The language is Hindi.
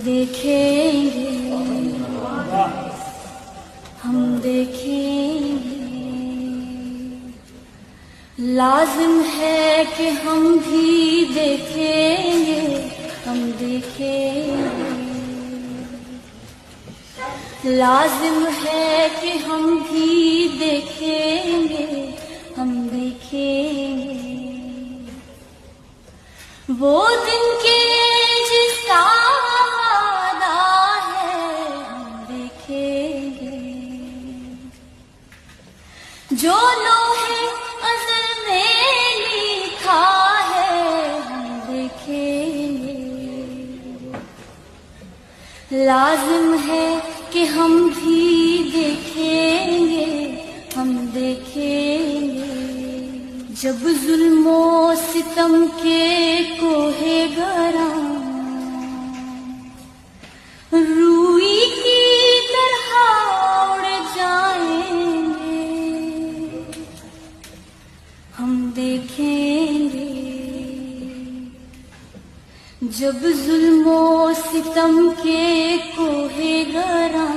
देखेंगे, हम देखेंगे। लाजिम है कि हम भी देखेंगे, हम देखेंगे। लाजिम है कि हम भी देखेंगे, हम देखेंगे। वो दिन के जिसका वादा है, हम देखेंगे। जो लोहे अज़ल में लिखा है, हम देखेंगे। लाजिम है कि हम भी देखेंगे, हम देखेंगे। जब जुल्मों सितम के कोहे गरा रूई की तरह उड़ जाएंगे, हम देखेंगे। जब जुल्मों सितम के कोहे गरा